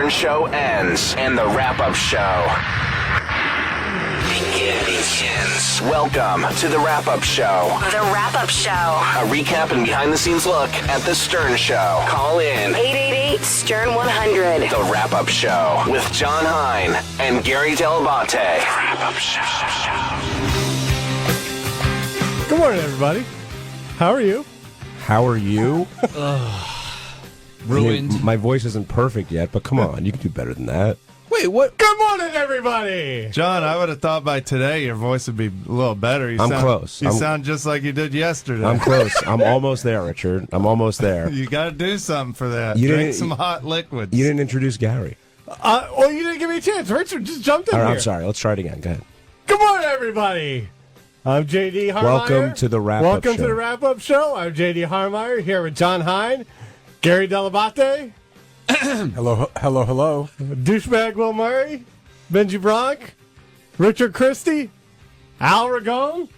Stern Show ends and the wrap-up show begins. Welcome to the wrap-up show. The wrap-up show. A recap and behind-the-scenes look at the Stern Show. Call in 888-STERN-100. The wrap-up show with John Hine and Gary Delabate. Wrap-up show. Good morning, everybody. How are you? How are you? Ruined. I mean, my voice isn't perfect yet, but come on, you can do better than that. Wait, what? Good morning, everybody. John, I would have thought by today your voice would be a little better. I'm close. You sound just like you did yesterday. I'm close. I'm almost there, Richard. I'm almost there. You got to do something for that. You Drink didn't- some hot liquids. You didn't introduce Gary. Well, you didn't give me a chance. Richard just jumped in All right, here. I'm sorry. Let's try it again. Go ahead. Good morning, everybody. I'm J.D. Harmeyer. Welcome to the wrap-up Welcome show. to the wrap-up show. I'm J.D. Harmeyer here with John Hine, Gary Delabate, Hello. douchebag Will Murray, Benji Bronk, Richard Christie, Al Ragone.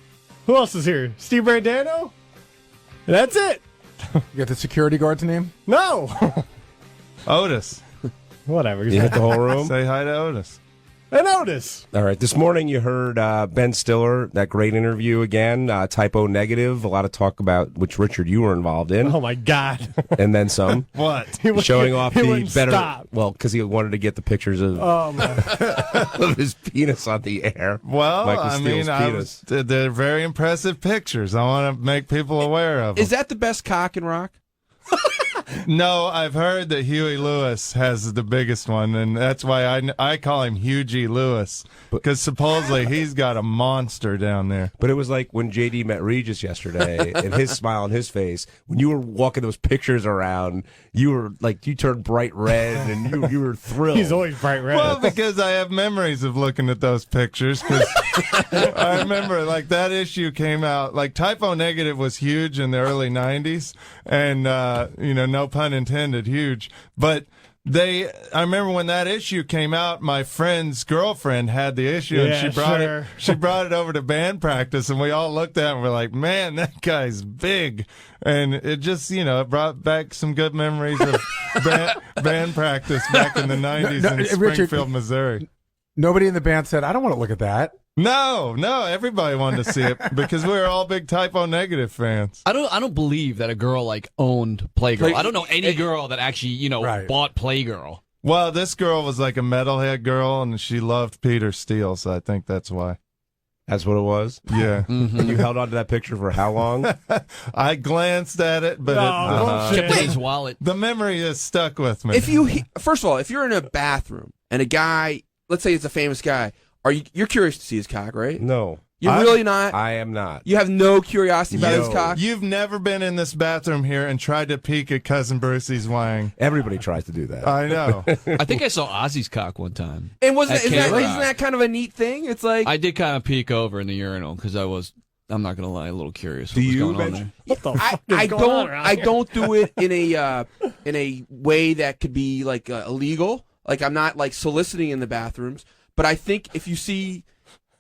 Who else is here? Steve Brandano. That's it. You got the security guard's name? No. Otis. Whatever. You hit the whole room? Say hi to Otis. And Otis. All right. This morning you heard Ben Stiller, that great interview again, typo negative, a lot of talk about which Richard you were involved in, Oh, my God. and then some. What? Showing off he the wouldn't better, stop. well, because he wanted to get the pictures of, Oh, my. of his penis on the air. Well, Michael I Steele's mean, penis. they're very impressive pictures. I want to make people aware of them. Is that the best cock in rock? No, I've heard that Huey Lewis has the biggest one, and that's why I call him Hughie Lewis, because supposedly he's got a monster down there. But it was like when JD met Regis yesterday, and his smile on his face. When you were walking those pictures around, you were like, you turned bright red, and you were thrilled. He's always bright red. Well, because I have memories of looking at those pictures. Because I remember, like, that issue came out, like, typo negative was huge in the early 90s, and, no pun intended, huge. But I remember when that issue came out, my friend's girlfriend had the issue, and she brought it over to band practice, and we all looked at it and we're like, man, that guy's big. And it just, it brought back some good memories of band practice back in the 90s in Springfield, Richard, Missouri. Nobody in the band said, I don't want to look at that. No, everybody wanted to see it because we were all big typo negative fans. I don't believe that a girl owned Playgirl. I don't know any girl that actually Right. bought Playgirl. Well, this girl was like a metalhead girl, and she loved Peter Steele, so I think that's why. That's what it was? Yeah. And you held on to that picture for how long? I glanced at it, but bullshit. Kept in his wallet. the memory is stuck with me. First of all, if you're in a bathroom and a guy, let's say it's a famous guy, you're curious to see his cock, right? No. You're really not? I am not. You have no curiosity about his cock? You've never been in this bathroom here and tried to peek at Cousin Brucey's wang. Everybody tries to do that. I know. I think I saw Ozzy's cock one time. And At isn't K-Rock. that kind of a neat thing? It's like I did kind of peek over in the urinal because I'm not going to lie, a little curious what Do was you, going on Benji? there. What the fuck is I going on around I here? don't do it in a way that could be like illegal. Like I'm not like soliciting in the bathrooms, but I think if you see,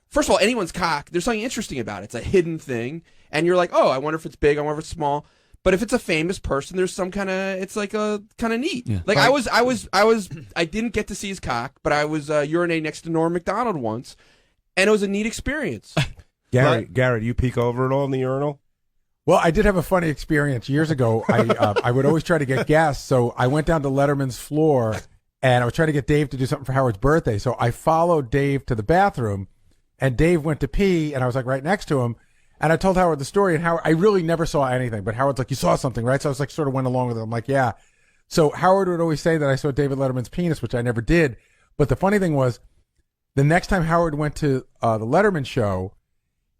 first of all, anyone's cock, there's something interesting about it. It's a hidden thing, and you're like, oh, I wonder if it's big, I wonder if it's small. But if it's a famous person, there's some kind of, it's like a kind of neat. Yeah. Like I didn't get to see his cock, but I was urinating next to Norm Macdonald once, and it was a neat experience. Gary, do you peek over at all in the urinal? Well, I did have a funny experience years ago. I would always try to get guests, so I went down to Letterman's floor, and I was trying to get Dave to do something for Howard's birthday. So I followed Dave to the bathroom, and Dave went to pee, and I was like right next to him. And I told Howard the story, and Howard, I really never saw anything, but Howard's like, you saw something, right? So I was like, sort of went along with it. I'm like, yeah. So Howard would always say that I saw David Letterman's penis, which I never did. But the funny thing was, the next time Howard went to the Letterman show,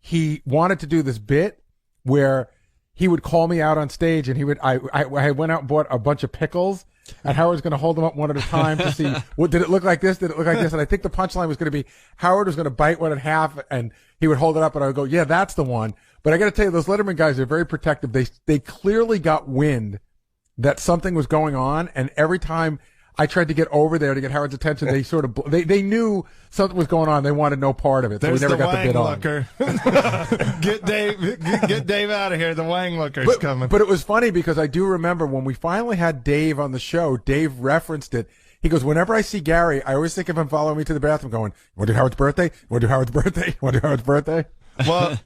he wanted to do this bit where he would call me out on stage, and I went out and bought a bunch of pickles, and Howard's going to hold them up one at a time to see, did it look like this? Did it look like this? And I think the punchline was going to be Howard was going to bite one in half, and he would hold it up, and I would go, yeah, that's the one. But I got to tell you, those Letterman guys are very protective. They clearly got wind that something was going on, and every time I tried to get over there to get Howard's attention, they sort of they knew something was going on. They wanted no part of it, so There's we never the got the wang bit on. looker. Get Dave out of here. The wang looker's coming. But it was funny because I do remember when we finally had Dave on the show, Dave referenced it. He goes, whenever I see Gary, I always think of him following me to the bathroom going, you want to do Howard's birthday? You want to do Howard's birthday? You want to do Howard's birthday? Well,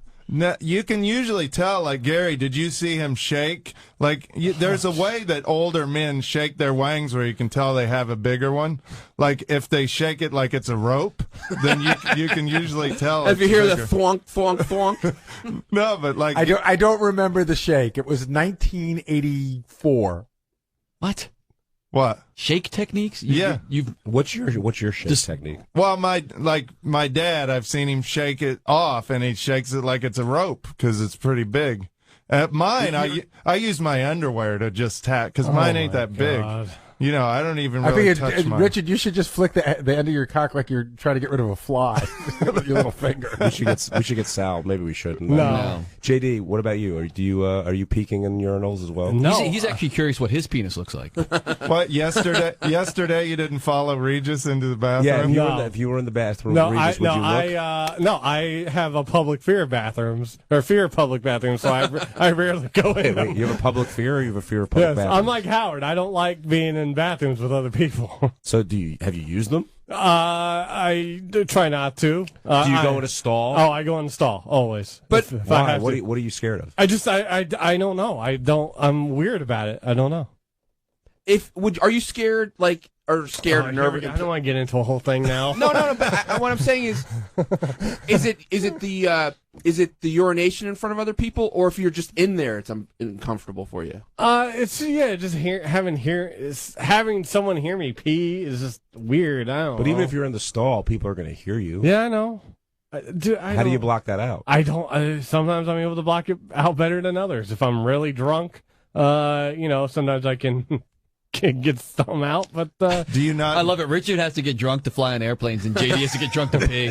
you can usually tell, like, Gary, did you see him shake? Like, there's a way that older men shake their wangs where you can tell they have a bigger one. Like, if they shake it like it's a rope, then you can usually tell. If you it's hear bigger. the thwonk, thwonk, thwonk. No, but like, I don't remember the shake. It was 1984. What? what? Shake techniques? Yeah. You've What's your shake technique? Well, my dad, I've seen him shake it off, and he shakes it like it's a rope because it's pretty big. Mine, I use my underwear to just tap because mine ain't that God. big. You know, I don't even I really think, touch mine. Richard, you should just flick the end of your cock like you're trying to get rid of a fly with your little finger. We should get Sal. Maybe we shouldn't. No. JD, what about you? Are you peeking in urinals as well? No. He's actually curious what his penis looks like. What, yesterday you didn't follow Regis into the bathroom? Yeah, if No. you were in the bathroom, No, Regis, would you look? I have a public fear of bathrooms, or fear of public bathrooms, so I rarely go in them. Wait, you have a public fear, or you have a fear of public Yes, bathrooms? I'm like Howard. I don't like being in bathrooms with other people. So have you used them? I try not to. Do you go in a stall? Oh, I go in the stall always. But if I Why? have to. What are you scared of? I don't know. I'm weird about it. I don't know. Are you scared, like, or scared or nervous? I don't want to get into a whole thing now. No. But what I'm saying is it the urination in front of other people, or if you're just in there, it's uncomfortable for you? It's just having someone hear me pee is just weird. I don't. But know. even if you're in the stall, people are going to hear you. Yeah, I know. How do you block that out? I don't. Sometimes I'm able to block it out better than others. If I'm really drunk, sometimes I can get some out. But Do you not? I love it. Richard has to get drunk to fly on airplanes, and JD has to get drunk to pee.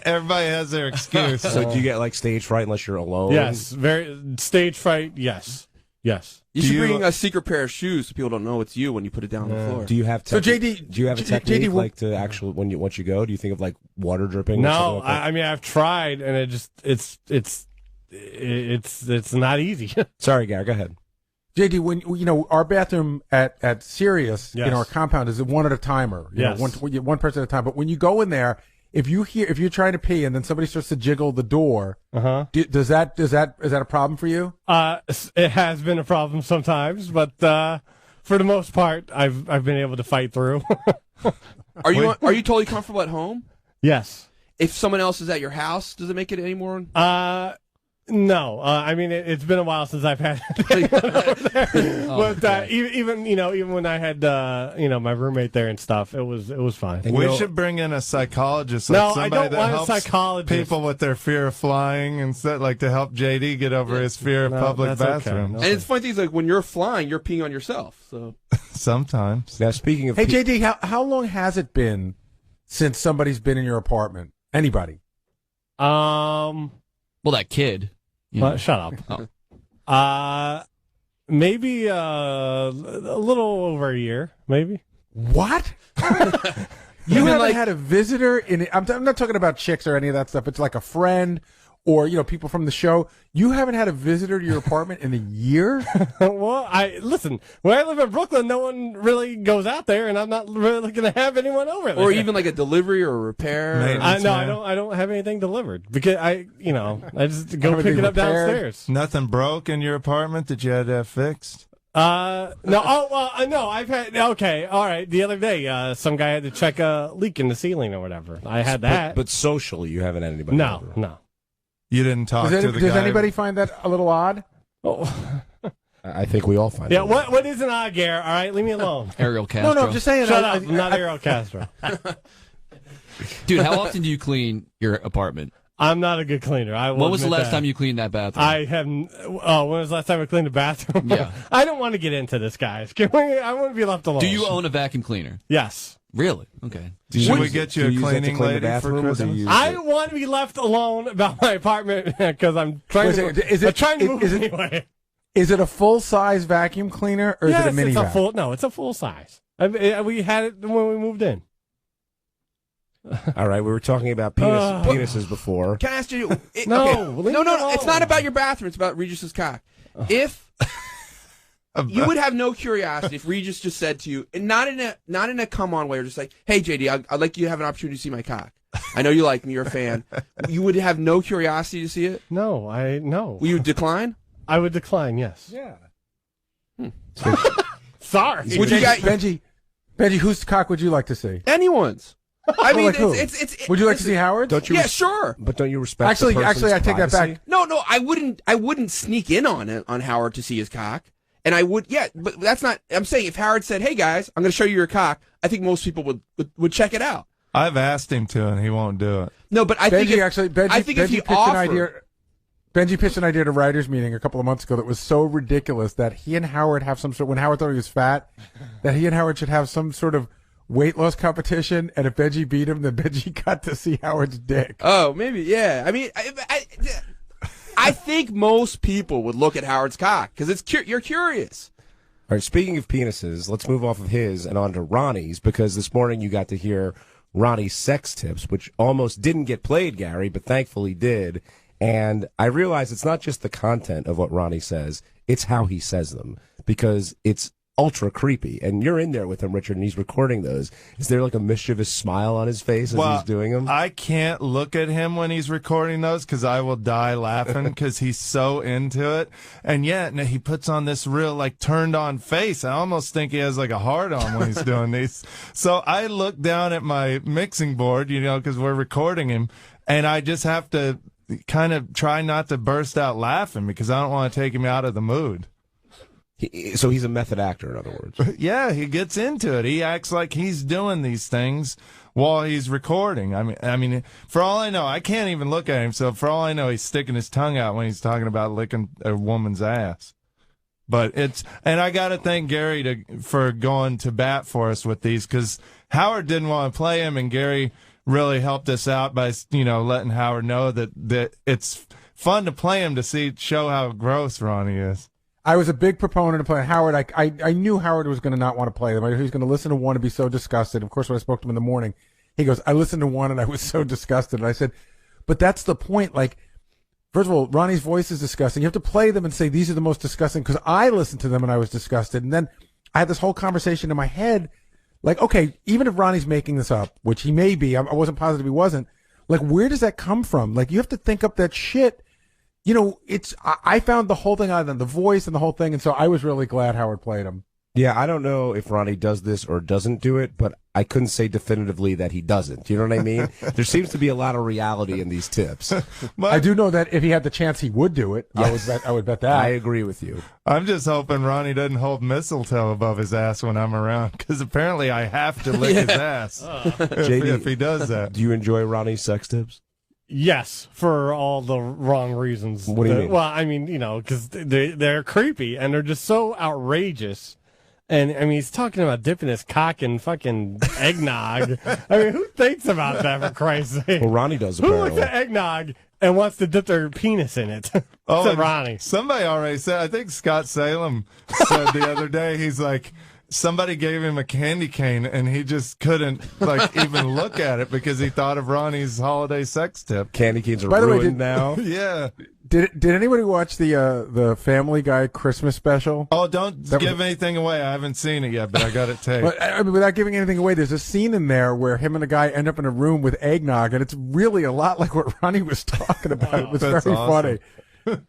Everybody has their excuse. So do you get like stage fright unless you're alone? yes, very stage fright. Yes. You should bring a secret pair of shoes so people don't know it's you when you put it down on the floor. Do you have So, JD, Do you have a JD, technique like to actually once you go? Do you think of like water dripping? or No, something like that? I mean I've tried, and it's not easy. Sorry, Gary. Go ahead. JD, when our bathroom at Sirius Yes. in our compound is a one at a timer. Yes. One person at a time. But when you go in there, if you're trying to pee and then somebody starts to jiggle the door, is that a problem for you? It has been a problem sometimes, but for the most part, I've been able to fight through. Are you totally comfortable at home? Yes. If someone else is at your house, does it make it any more? No. I mean, it's been a while since I've had anyone over there. But even when I had my roommate there and stuff, it was fine. And We should bring in a psychologist. Like No, I somebody don't that want a helps psychologist. People with their fear of flying, instead, like to help JD get over his fear of No, public that's okay. bathrooms. No. And it's funny things like when you're flying, you're peeing on yourself. So Sometimes. Now speaking of Hey, JD, how long has it been since somebody's been in your apartment? Anybody? Well, that kid. You know. Shut up. Oh. Maybe a little over a year, maybe. What? You haven't had a visitor in? I'm not talking about chicks or any of that stuff. It's like a friend or people from the show. You haven't had a visitor to your apartment in a year? Well, listen. When I live in Brooklyn, no one really goes out there, and I'm not really going to have anyone over there. or even like a delivery or a repair. Maintenance. No, man. I don't have anything delivered because I just go Everything pick it up repaired? downstairs. Nothing broke in your apartment that you had to have fixed? No. Oh, well, no. I've had. Okay, all right. The other day, some guy had to check a leak in the ceiling or whatever. I had that. But socially, you haven't had anybody. no, over. no. You didn't talk to the guy. Does anybody find that a little odd? Oh, I think we all find. yeah. it. What is an odd, Gare? All right, leave me alone. Ariel Castro. No, I'm just saying. Shut up. I'm not Ariel Castro. Dude, how often do you clean your apartment? I'm not a good cleaner. When was the last time you cleaned that bathroom? I haven't. Oh, when was the last time I cleaned the bathroom? Yeah. I don't want to get into this, guys. I want to be left alone. Do you own a vacuum cleaner? Yes. Really? Okay. Should we get you a Do use that to cleaning clean the lady for bathroom, or do Christmas? you use I it? want to be left alone about my apartment because I'm trying Wait a to. second, is it- I'm trying to move is it- anyway. Is it a full size vacuum cleaner or is Yes, it a mini it's a vac? full. No, it's a full size. We had it when we moved in. All right, we were talking about penises before. Can I ask you? No, okay. leave no, me It's alone. not about your bathroom. It's about Regis's cock. If You would have no curiosity if Regis just said to you, and not in a come on way, or just like, "Hey JD, I'd like you to have an opportunity to see my cock. I know you like me, you're a fan." You would have no curiosity to see it. No, no. Will you decline? I would decline. Yes. Yeah. Sorry. Would you guys? Benji, whose cock would you like to see? Anyone's. I mean, like who? it's. Would you like to see Howard? Don't you? Yeah, sure. But don't you respect? Actually, the person's I take that privacy? back. No, I wouldn't sneak in on Howard to see his cock. And I would, yeah, but that's not. I'm saying if Howard said, "Hey guys, I'm going to show you your cock," I think most people would check it out. I've asked him to, and he won't do it. No, but I think Benji if he pitched offered, an idea. Benji pitched an idea at a writers' meeting a couple of months ago that was so ridiculous that he and Howard have some sort. When Howard thought he was fat, that he and Howard should have some sort of weight loss competition, and if Benji beat him, then Benji got to see Howard's dick. Oh, maybe, yeah. I mean, I think most people would look at Howard's cock because you're curious. All right, speaking of penises, let's move off of his and on to Ronnie's, because this morning you got to hear Ronnie's sex tips, which almost didn't get played, Gary, but thankfully did. And I realize it's not just the content of what Ronnie says, it's how he says them, because it's ultra creepy. And you're in there with him, Richard, and he's recording those. Is there like a mischievous smile on his face as he's doing them? I can't look at him when he's recording those because I will die laughing because he's so into it. And yet he puts on this real like turned on face. I almost think he has like a hard on when he's doing these. So I look down at my mixing board, because we're recording him, and I just have to kind of try not to burst out laughing because I don't want to take him out of the mood. So he's a method actor, in other words. Yeah, he gets into it. He acts like he's doing these things while he's recording. I mean, for all I know, I can't even look at him. So for all I know, he's sticking his tongue out when he's talking about licking a woman's ass. But and I got to thank Gary for going to bat for us with these because Howard didn't want to play him, and Gary really helped us out by letting Howard know that it's fun to play him to show how gross Ronnie is. I was a big proponent of playing Howard. I knew Howard was going to not want to play them. He was going to listen to one and be so disgusted. Of course, when I spoke to him in the morning, he goes, "I listened to one and I was so disgusted." And I said, "But that's the point. Like, first of all, Ronnie's voice is disgusting. You have to play them and say these are the most disgusting because I listened to them and I was disgusted." And then I had this whole conversation in my head, like, okay, even if Ronnie's making this up, which he may be, I wasn't positive he wasn't. Like, where does that come from? Like, you have to think up that shit. I found the whole thing out of the voice and the whole thing, and so I was really glad Howard played him. Yeah, I don't know if Ronnie does this or doesn't do it, but I couldn't say definitively that he doesn't. You know what I mean? There seems to be a lot of reality in these tips. I do know that if he had the chance, he would do it. Yes. I would bet that. I agree with you. I'm just hoping Ronnie doesn't hold mistletoe above his ass when I'm around, because apparently I have to lick his ass if he does that. Do you enjoy Ronnie's sex tips? Yes, for all the wrong reasons. What do you mean? Well, I mean, because they're creepy and they're just so outrageous. And, I mean, he's talking about dipping his cock in fucking eggnog. I mean, who thinks about that, for Christ's sake? Well, Ronnie does, Who apparently. looks at eggnog and wants to dip their penis in it? Oh, Except Ronnie. Somebody already said, I think Scott Salem said the other day, he's like, somebody gave him a candy cane and he just couldn't even look at it because he thought of Ronnie's holiday sex tip. Candy canes are By the way, ruined now. Yeah. Did anybody watch the Family Guy Christmas special? Oh, don't give anything away. I haven't seen it yet, but I got it taped. But, I mean, without giving anything away, there's a scene in there where him and a guy end up in a room with eggnog, and it's really a lot like what Ronnie was talking about. It was That's very awesome. funny.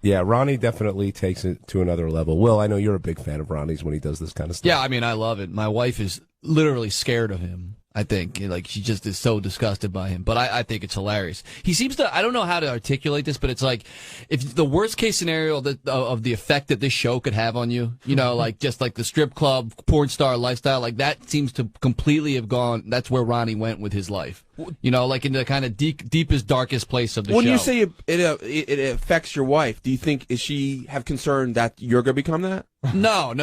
Yeah, Ronnie definitely takes it to another level. Will, I know you're a big fan of Ronnie's when he does this kind of stuff. Yeah, I mean, I love it. My wife is literally scared of him. I think, like, she just is so disgusted by him. But I think it's hilarious. He seems to, I don't know how to articulate this, but it's like, if the worst case scenario of the effect that this show could have on you, like just like the strip club, porn star lifestyle, like that seems to completely have gone, that's where Ronnie went with his life. Like in the kind of deepest, darkest place of the show. When you say it affects your wife, do you think, is she have concern that you're going to become that? No.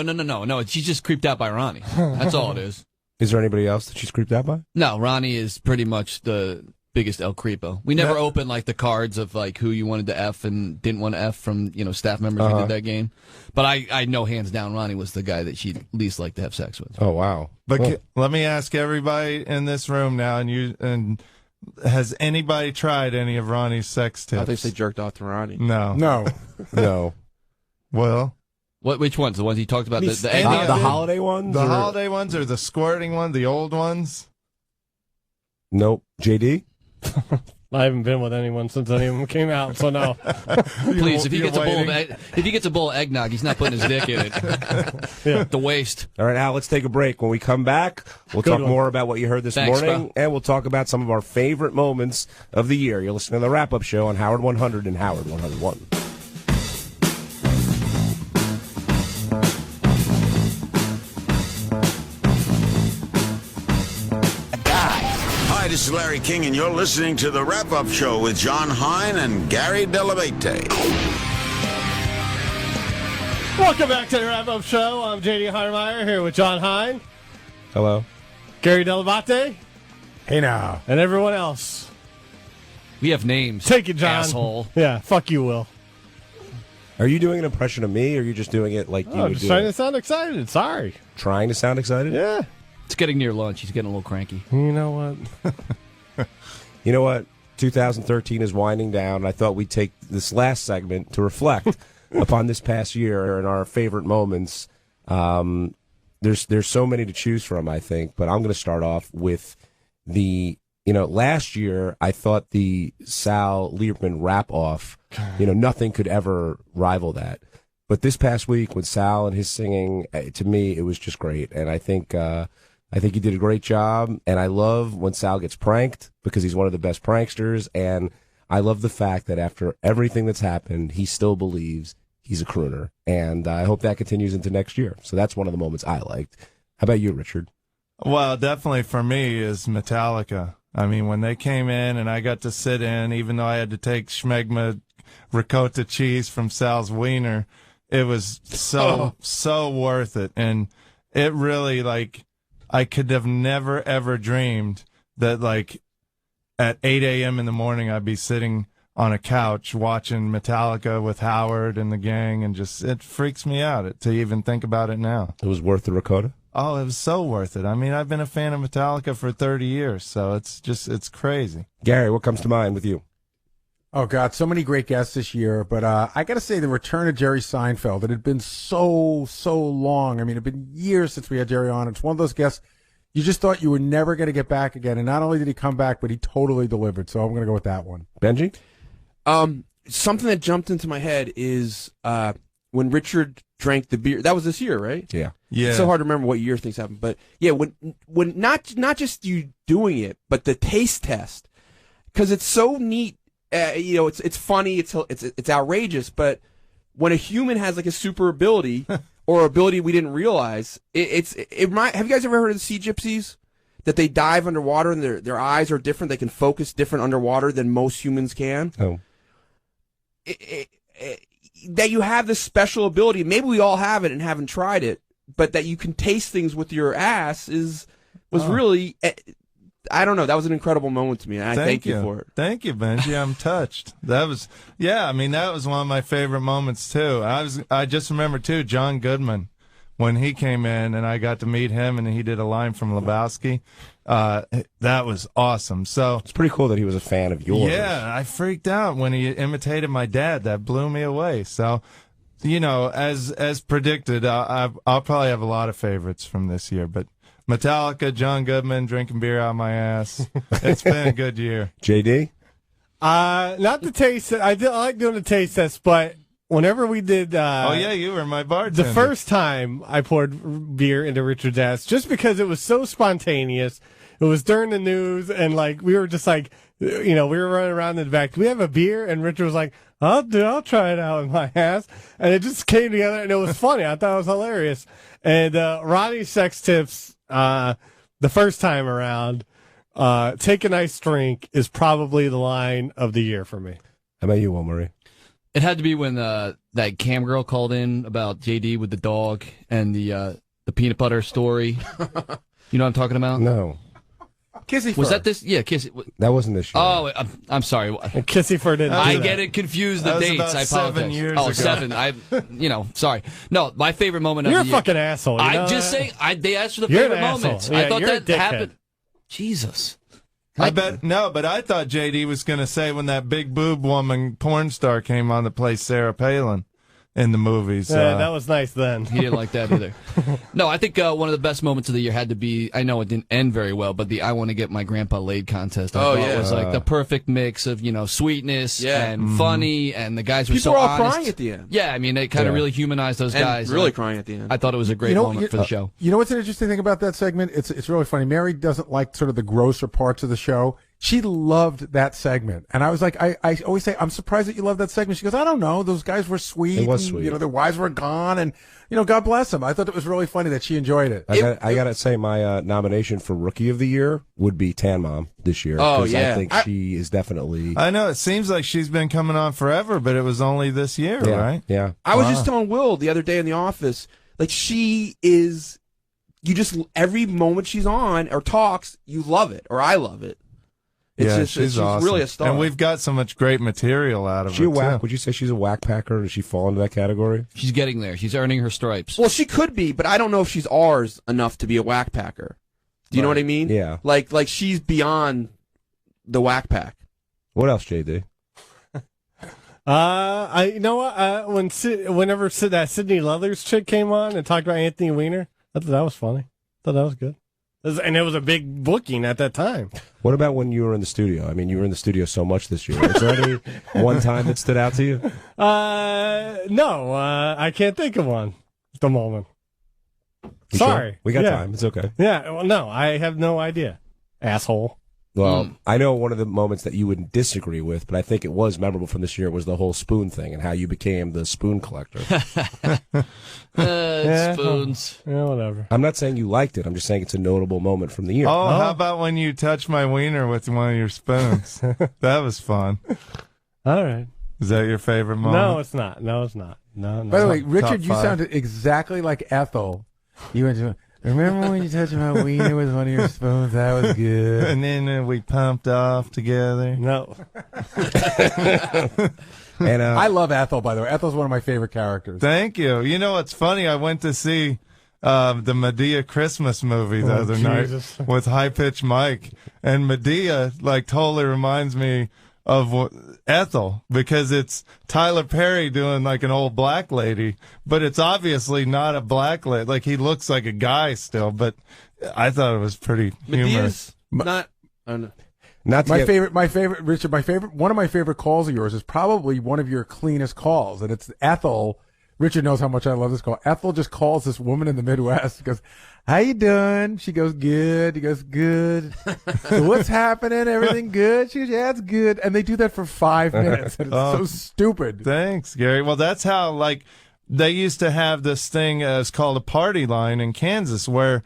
She's just creeped out by Ronnie. That's all it is. Is there anybody else that she's creeped out by? No, Ronnie is pretty much the biggest El Creepo. We never opened like the cards of like who you wanted to F and didn't want to F from staff members who did that game. But I know hands down Ronnie was the guy that she'd least like to have sex with. Oh wow! But let me ask everybody in this room now, and has anybody tried any of Ronnie's sex tips? I think they jerked off to Ronnie. No. No. Well, Which ones? The ones he talked about? The any eggnog? of The them. holiday ones? The or- holiday ones or the squirting one, the old ones? Nope. JD? I haven't been with anyone since any of them came out, so no. Please, if he You're gets waiting. if he gets a bowl of eggnog, he's not putting his dick in it. Yeah. The waste. All right, Al, let's take a break. When we come back, we'll Good talk one. more about what you heard this Thanks, morning, bro. and we'll talk about some of our favorite moments of the year. You're listening to the wrap-up show on Howard 100 and Howard 101. Hi, this is Larry King, and you're listening to the wrap-up show with John Hine and Gary Delabate. Welcome back to the wrap-up show. I'm J.D. Heinemeyer here with John Hine, Hello. Gary Delabate, Hey now. and everyone else. We have names. Take it, John. Asshole. Yeah, fuck you, Will. Are you doing an impression of me, or are you just doing it like you I'm would just do trying it? to sound excited. Sorry. Trying to sound excited? Yeah. It's getting near lunch. He's getting a little cranky. You know what? You know what? 2013 is winding down. I thought we'd take this last segment to reflect upon this past year and our favorite moments. There's so many to choose from, I think, but I'm going to start off with last year I thought the Sal Lieberman rap-off, nothing could ever rival that. But this past week with Sal and his singing, to me, it was just great. And I think he did a great job, and I love when Sal gets pranked because he's one of the best pranksters, and I love the fact that after everything that's happened, he still believes he's a crooner, and I hope that continues into next year. So that's one of the moments I liked. How about you, Richard? Well, definitely for me is Metallica. I mean, when they came in and I got to sit in, even though I had to take schmegma ricotta cheese from Sal's Wiener, it was so worth it. And it really, I could have never, ever dreamed that, at 8 a.m. in the morning, I'd be sitting on a couch watching Metallica with Howard and the gang, and it freaks me out to even think about it now. It was worth the ricotta? Oh, it was so worth it. I mean, I've been a fan of Metallica for 30 years, so it's crazy. Gary, what comes to mind with you? Oh, God, so many great guests this year. But I got to say, the return of Jerry Seinfeld, it had been so long. I mean, it had been years since we had Jerry on. It's one of those guests you just thought you were never going to get back again. And not only did he come back, but he totally delivered. So I'm going to go with that one. Benji? Something that jumped into my head is when Richard drank the beer. That was this year, right? Yeah. Yeah. It's so hard to remember what year things happened, but yeah, when not just you doing it, but the taste test, because it's so neat. It's funny, it's outrageous, but when a human has like a super ability or ability we didn't realize, have you guys ever heard of the sea gypsies? That they dive underwater and their eyes are different. They can focus different underwater than most humans can. Oh. That you have this special ability. Maybe we all have it and haven't tried it, but that you can taste things with your ass was really, I don't know. That was an incredible moment to me, and I thank you for it. Thank you, Benji. I'm touched. That was one of my favorite moments too. I just remember too, John Goodman, when he came in and I got to meet him and he did a line from Lebowski. That was awesome. So It's pretty cool that he was a fan of yours. yeah, I freaked out when he imitated my dad. That blew me away. So, as predicted, I'll probably have a lot of favorites from this year. But Metallica, John Goodman, drinking beer out my ass. It's been a good year. JD? Not the taste. I like doing the taste test, but whenever we did, Oh yeah, you were my bartender. the first time I poured beer into Richard's ass, just because it was so spontaneous. It was during the news, and we were just we were running around in the back. Do we have a beer? And Richard was like, I'll try it out in my ass. And it just came together, and it was funny. I thought it was hilarious. And Ronnie's sex tips, the first time around, take a nice drink is probably the line of the year for me. How about you, Will Murray? It had to be when that cam girl called in about JD with the dog and the peanut butter story. You know what I'm talking about? No. Kissy Was Fur. that this? Yeah, Kiss. That wasn't this year. Oh, I'm sorry. And Kissy Fur didn't I do that. get it confused. The That was dates. about I apologize. 7 years oh, ago. 7. Sorry. No, my favorite moment You're of a the year. fucking asshole. You know I'm just that? saying. They asked for the You're an favorite asshole. moments. Yeah, I thought you're a that dickhead. happened. Jesus. I bet but I thought JD was going to say when that big boob woman porn star came on to play Sarah Palin. in the movies. That was nice then. He didn't like that either. No, I think one of the best moments of the year had to be, I know it didn't end very well, but the I Want to Get My Grandpa Laid contest. I thought was like the perfect mix of, sweetness and funny, and the guys were People so were all honest. crying at the end. Yeah, I mean, they kind of really humanized those And guys. really crying at the end. I thought it was a great moment for the show. You know what's an interesting thing about that segment? It's really funny. Mary doesn't like sort of the grosser parts of the show. She loved that segment. And I was like, I always say, I'm surprised that you love that segment. She goes, I don't know. Those guys were sweet. It was and, sweet. their wives were gone. And, God bless them. I thought it was really funny that she enjoyed it. I got to say, my nomination for Rookie of the Year would be Tan Mom this year. Oh, 'cause yeah. I think she is definitely. I know it seems like she's been coming on forever, but it was only this year, right? Yeah. I was just telling Will the other day in the office, like she is, every moment she's on or talks, you love it, or I love it. She's awesome. Really a star. And we've got so much great material out of She her, a whack? too. Would you say she's a whack packer? Does she fall into that category? She's getting there. She's earning her stripes. Well, she could be, but I don't know if she's ours enough to be a whack packer. Do you know what I mean? Yeah. Like she's beyond the whack pack. What else, JD? Whenever that Sydney Leathers chick came on and talked about Anthony Weiner, I thought that was funny. I thought that was good. And it was a big booking at that time. What about when you were in the studio? I mean, you were in the studio so much this year. Was there any one time that stood out to you? No, I can't think of one at the moment. You Sorry. sure? We got Yeah. time. It's okay. Yeah, well, no, I have no idea. Asshole. Well, I know one of the moments that you wouldn't disagree with, but I think it was memorable from this year was the whole spoon thing and how you became the spoon collector. Spoons. Yeah, whatever. I'm not saying you liked it. I'm just saying it's a notable moment from the year. Oh, how about when you touched my wiener with one of your spoons? That was fun. All right. Is that your favorite moment? No, it's not. No, it's not. No. By the way, Top Richard, you five. sounded exactly like Ethel. You went to, remember when you touched my wiener with one of your spoons? That was good. And then we pumped off together. No. And I love Ethel, by the way. Ethel's one of my favorite characters. Thank you. You know what's funny? I went to see the Medea Christmas movie the other Jesus. night with High Pitch Mike, and Medea totally reminds me of Ethel because it's Tyler Perry doing like an old black lady, but it's obviously not a black lady. Like he looks like a guy still, but I thought it was pretty humorous. Medea's not. I don't know. not to My get- favorite, Richard, one of my favorite calls of yours is probably one of your cleanest calls, and it's Ethel. Richard knows how much I love this call. Ethel just calls this woman in the Midwest. She goes, "How you doing?" She goes, "Good." He goes, "Good." So what's happening? Everything good? She goes, "Yeah, it's good." And they do that for 5 minutes, and it's so stupid. Thanks, Gary. Well, that's how they used to have this thing it's called a party line in Kansas where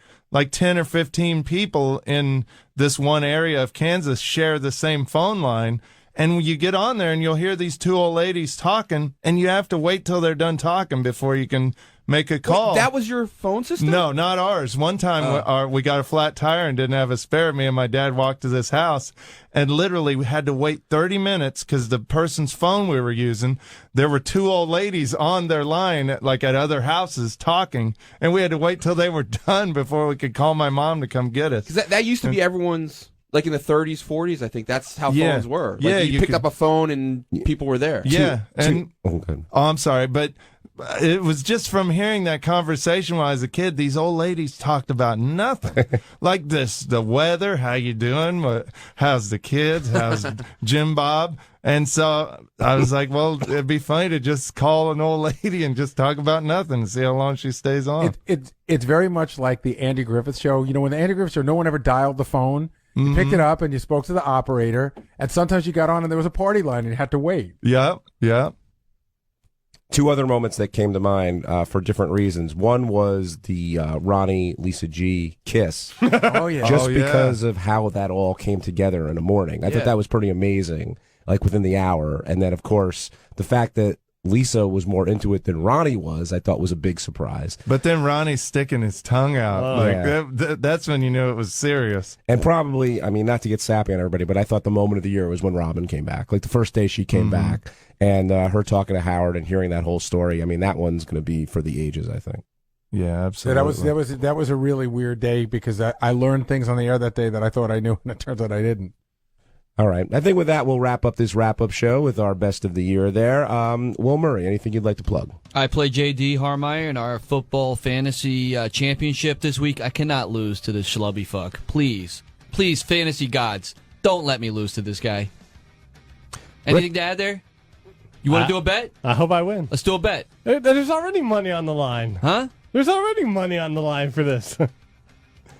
10 or 15 people in this one area of Kansas share the same phone line. And you get on there and you'll hear these two old ladies talking, and you have to wait till they're done talking before you can make a call. Wait, that was your phone system? No, not ours. One time we got a flat tire and didn't have a spare. Me and my dad walked to this house and literally we had to wait 30 minutes because the person's phone we were using, there were two old ladies on their line at other houses talking, and we had to wait till they were done before we could call my mom to come get us. Because that used to be everyone's, in the 30s, 40s, I think that's how Yeah. phones were. Yeah, you you picked could- up a phone and people were there. Yeah. And Okay. I'm sorry, but it was just from hearing that conversation when I was a kid. These old ladies talked about nothing like this: the weather, how you doing, how's the kids, how's Jim Bob. And so I was like, well, it'd be funny to just call an old lady and just talk about nothing and see how long she stays on. It's very much like the Andy Griffith Show. When the Andy Griffith Show, no one ever dialed the phone. You picked it up and you spoke to the operator, and sometimes you got on and there was a party line and you had to wait. Yep. Two other moments that came to mind for different reasons. One was the Ronnie Lisa G kiss, Oh, yeah. just Oh, yeah. because of how that all came together in a morning. I thought that was pretty amazing, within the hour. And then, of course, the fact that Lisa was more into it than Ronnie was, I thought was a big surprise. But then Ronnie's sticking his tongue out. Yeah. That's when you knew it was serious. And probably, not to get sappy on everybody, but I thought the moment of the year was when Robin came back. The first day she came back and her talking to Howard and hearing that whole story. That one's going to be for the ages, I think. Yeah, So absolutely. that was a really weird day because I learned things on the air that day that I thought I knew, and it turns out I didn't. All right. I think with that, we'll wrap up this wrap-up show with our best of the year there. Will Murray, anything you'd like to plug? I play J.D. Harmeyer in our football fantasy championship this week. I cannot lose to this schlubby fuck. Please, fantasy gods, don't let me lose to this guy. Anything to add there? You want to do a bet? I hope I win. Let's do a bet. There's already money on the line. Huh? There's already money on the line for this.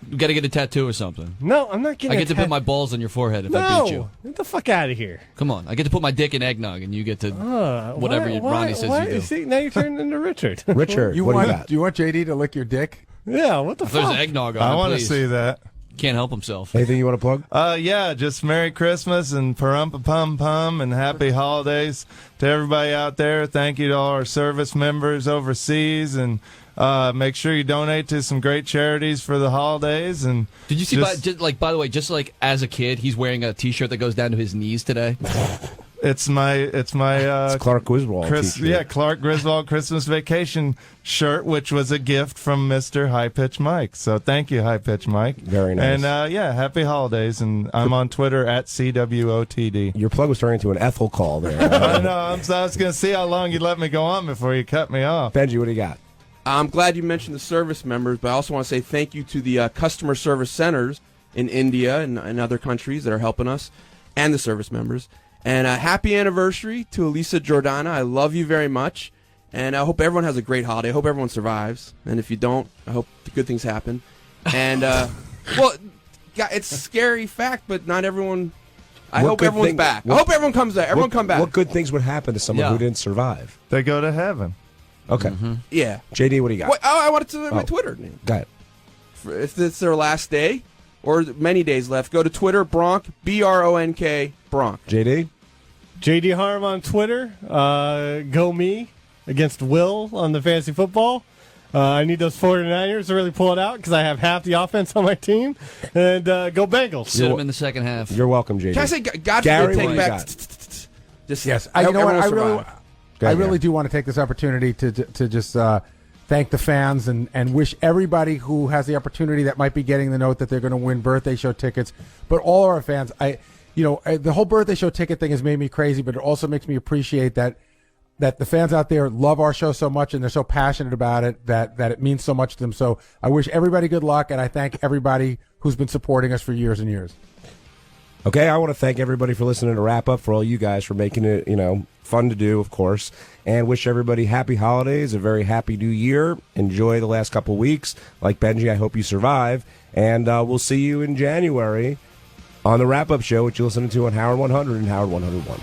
You got to get a tattoo or something. No, I'm not getting I get to put my balls on your forehead if I beat you. Get the fuck out of here. Come on. I get to put my dick in eggnog, and you get to whatever Ronnie says you do. See, now you're turning into Richard. Richard, what do you got? Do you want JD to lick your dick? Yeah, what the If there's fuck? eggnog on I it, want to please. see that. Can't help himself. Anything you want to plug? Yeah, just Merry Christmas and Parumpa-Pum-Pum and Happy Holidays to everybody out there. Thank you to all our service members overseas, and make sure you donate to some great charities for the holidays. And Did you see, by the way, just like as a kid, he's wearing a T-shirt that goes down to his knees today? It's my It's Clark Griswold. t-shirt. Clark Griswold Christmas Vacation shirt, which was a gift from Mr. High Pitch Mike. So thank you, High Pitch Mike. Very nice. And happy holidays. And I'm on Twitter at CWOTD. Your plug was turning into an Ethel call there. I know. I was going to see how long you'd let me go on before you cut me off. Benji, what do you got? I'm glad you mentioned the service members, but I also want to say thank you to the customer service centers in India and other countries that are helping us, and the service members. And happy anniversary to Elisa Jordana. I love you very much. And I hope everyone has a great holiday. I hope everyone survives. And if you don't, I hope the good things happen. And, well, it's a scary fact, but not everyone. I hope everyone's back. I hope everyone comes back. Everyone come back. What good things would happen to someone who didn't survive? They go to heaven. Okay. Yeah. JD, what do you got? I wanted to my Twitter name. Go ahead. If it's their last day or many days left, go to Twitter, Bronk, BRONK, Bronk. JD? JD Harm on Twitter. Go me against Will on the fantasy football. I need those 49ers to really pull it out because I have half the offense on my team. And go Bengals. Sit him in the second half. You're welcome, JD. Can I say, God Gary, forbid, what take do you back. got? Just Yes, I you hope know what? everyone I really, survive. Go ahead, I really Gary. do want to take this opportunity to just thank the fans and wish everybody who has the opportunity that might be getting the note that they're going to win birthday show tickets, but all our fans. The whole birthday show ticket thing has made me crazy, but it also makes me appreciate that the fans out there love our show so much and they're so passionate about it that it means so much to them. So I wish everybody good luck, and I thank everybody who's been supporting us for years and years. Okay, I want to thank everybody for listening to Wrap Up, for all you guys for making it, fun to do, of course, and wish everybody happy holidays, a very happy new year. Enjoy the last couple weeks. Like Benji, I hope you survive, and we'll see you in January on the Wrap Up Show, which you're listening to on Howard 100 and Howard 101.